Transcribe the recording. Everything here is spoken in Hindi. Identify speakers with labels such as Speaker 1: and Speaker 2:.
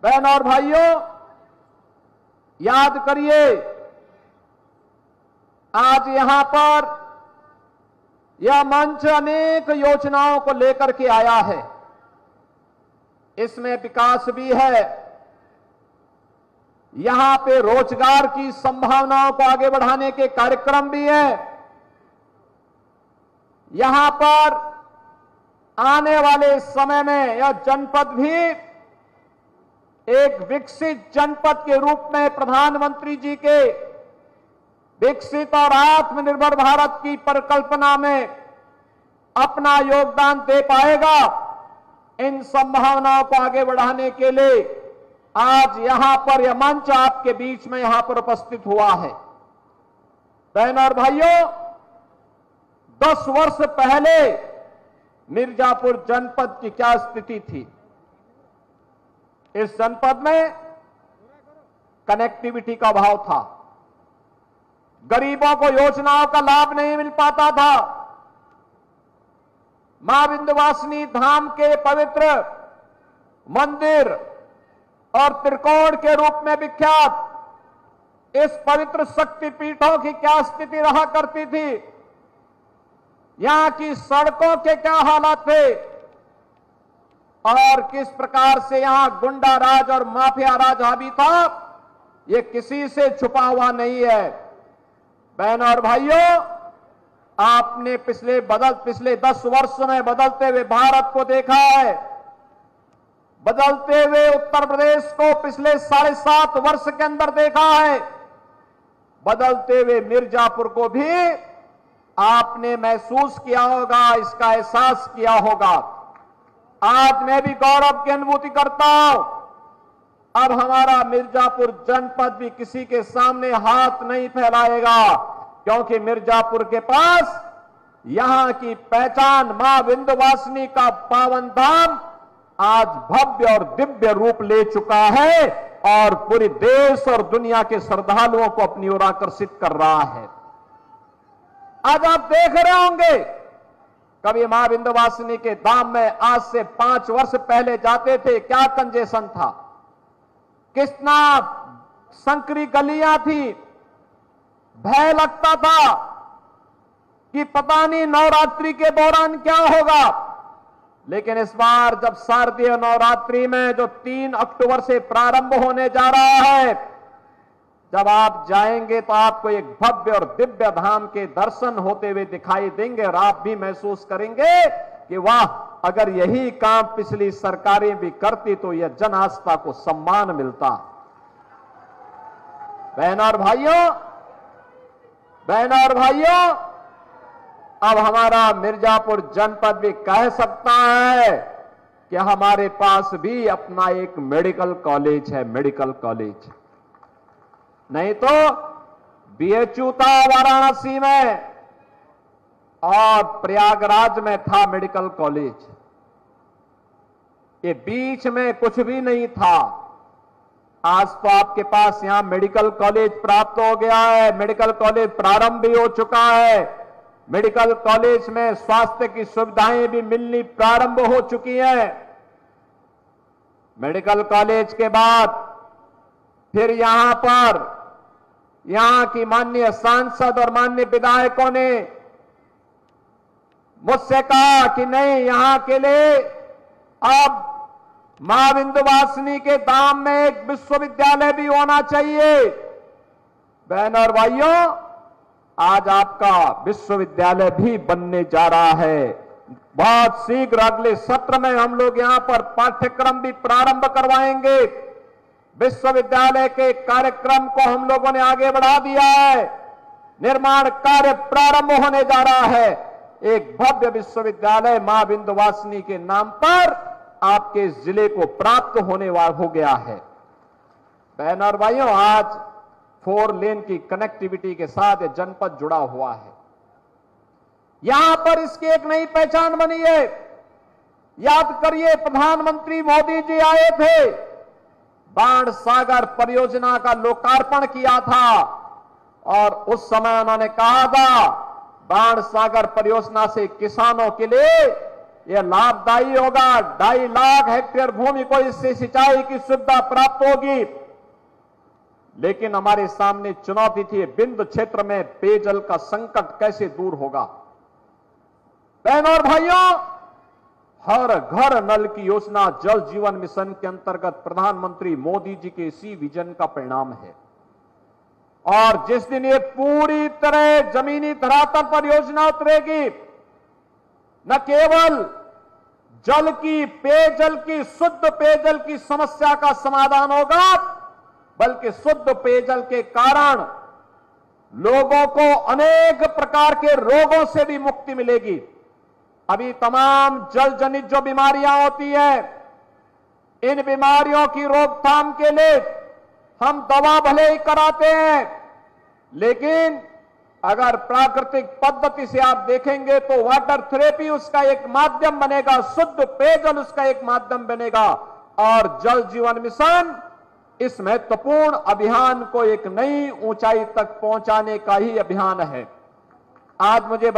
Speaker 1: बहन और भाइयों, याद करिए, आज यहां पर यह मंच अनेक योजनाओं को लेकर के आया है। इसमें विकास भी है, यहां पे रोजगार की संभावनाओं को आगे बढ़ाने के कार्यक्रम भी है। यहां पर आने वाले समय में यह जनपद भी एक विकसित जनपद के रूप में प्रधानमंत्री जी के विकसित और आत्मनिर्भर भारत की परिकल्पना में अपना योगदान दे पाएगा। इन संभावनाओं को आगे बढ़ाने के लिए आज यहां पर यह मंच आपके बीच में यहां पर उपस्थित हुआ है। बहन और भाइयों, 10 वर्ष पहले मिर्जापुर जनपद की क्या स्थिति थी? इस जनपद में कनेक्टिविटी का अभाव था, गरीबों को योजनाओं का लाभ नहीं मिल पाता था। मां विंध्यवासिनी धाम के पवित्र मंदिर और त्रिकोण के रूप में विख्यात इस पवित्र शक्तिपीठों की क्या स्थिति रहा करती थी? यहां की सड़कों के क्या हालात थे और किस प्रकार से यहां गुंडा राज और माफिया राज हावी था, यह किसी से छुपा हुआ नहीं है। बहन और भाइयों, आपने पिछले 10 वर्ष में बदलते हुए भारत को देखा है, बदलते हुए उत्तर प्रदेश को पिछले 7.5 वर्ष के अंदर देखा है, बदलते हुए मिर्जापुर को भी आपने महसूस किया होगा, इसका एहसास किया होगा। आज मैं भी गौरव की अनुभूति करता हूं, अब हमारा मिर्जापुर जनपद भी किसी के सामने हाथ नहीं फैलाएगा, क्योंकि मिर्जापुर के पास यहां की पहचान मां विंध्यवासिनी का पावन धाम आज भव्य और दिव्य रूप ले चुका है और पूरे देश और दुनिया के श्रद्धालुओं को अपनी ओर आकर्षित कर रहा है। आज आप देख रहे होंगे, कभी मां विंध्यवासिनी के धाम में आज से 5 वर्ष पहले जाते थे, क्या कंजेशन था, कितना संकरी गलियां थी, भय लगता था कि पता नहीं नवरात्रि के दौरान क्या होगा। लेकिन इस बार जब शारदीय नवरात्रि में जो 3 अक्टूबर से प्रारंभ होने जा रहा है, जब आप जाएंगे तो आपको एक भव्य और दिव्य धाम के दर्शन होते हुए दिखाई देंगे और आप भी महसूस करेंगे कि वाह, अगर यही काम पिछली सरकारें भी करती तो यह जन आस्था को सम्मान मिलता। बहन और भाइयों, अब हमारा मिर्जापुर जनपद भी कह सकता है कि हमारे पास भी अपना एक मेडिकल कॉलेज है। मेडिकल कॉलेज नहीं तो बीएचयू था वाराणसी में और प्रयागराज में था मेडिकल कॉलेज, ये बीच में कुछ भी नहीं था। आज तो आपके पास यहां मेडिकल कॉलेज प्राप्त हो गया है, मेडिकल कॉलेज प्रारंभ भी हो चुका है, मेडिकल कॉलेज में स्वास्थ्य की सुविधाएं भी मिलनी प्रारंभ हो चुकी हैं। मेडिकल कॉलेज के बाद फिर यहां की माननीय सांसद और माननीय विधायकों ने मुझसे कहा कि नहीं, यहां के लिए अब मां विंध्यवासिनी के धाम में एक विश्वविद्यालय भी होना चाहिए। बहन और भाइयों, आज आपका विश्वविद्यालय भी बनने जा रहा है। बहुत शीघ्र अगले सत्र में हम लोग यहां पर पाठ्यक्रम भी प्रारंभ करवाएंगे। विश्वविद्यालय के कार्यक्रम को हम लोगों ने आगे बढ़ा दिया है, निर्माण कार्य प्रारंभ होने जा रहा है। एक भव्य विश्वविद्यालय मां विंध्यवासिनी के नाम पर आपके जिले को प्राप्त होने वाला हो गया है। बहन और भाइयों, आज 4 लेन की कनेक्टिविटी के साथ यह जनपद जुड़ा हुआ है। यहां पर इसकी एक नई पहचान बनी है। याद करिए, प्रधानमंत्री मोदी जी आए थे, बाण सागर परियोजना का लोकार्पण किया था और उस समय उन्होंने कहा था बाण सागर परियोजना से किसानों के लिए यह लाभदायी होगा। 2.5 लाख हेक्टेयर भूमि को इससे सिंचाई की सुविधा प्राप्त होगी। लेकिन हमारे सामने चुनौती थी, बिंद क्षेत्र में पेयजल का संकट कैसे दूर होगा। बहनों और भाइयों, हर घर नल की योजना जल जीवन मिशन के अंतर्गत प्रधानमंत्री मोदी जी के इसी विजन का परिणाम है। और जिस दिन ये पूरी तरह जमीनी धरातल पर योजना उतरेगी, न केवल जल की, पेयजल की, शुद्ध पेयजल की समस्या का समाधान होगा, बल्कि शुद्ध पेयजल के कारण लोगों को अनेक प्रकार के रोगों से भी मुक्ति मिलेगी। अभी तमाम जल जनित जो बीमारियां होती है, इन बीमारियों की रोकथाम के लिए हम दवा भले ही कराते हैं, लेकिन अगर प्राकृतिक पद्धति से आप देखेंगे तो वाटर थेरेपी उसका एक माध्यम बनेगा, शुद्ध पेयजल उसका एक माध्यम बनेगा। और जल जीवन मिशन इस महत्वपूर्ण अभियान को एक नई ऊंचाई तक पहुंचाने का ही अभियान है। आज मुझे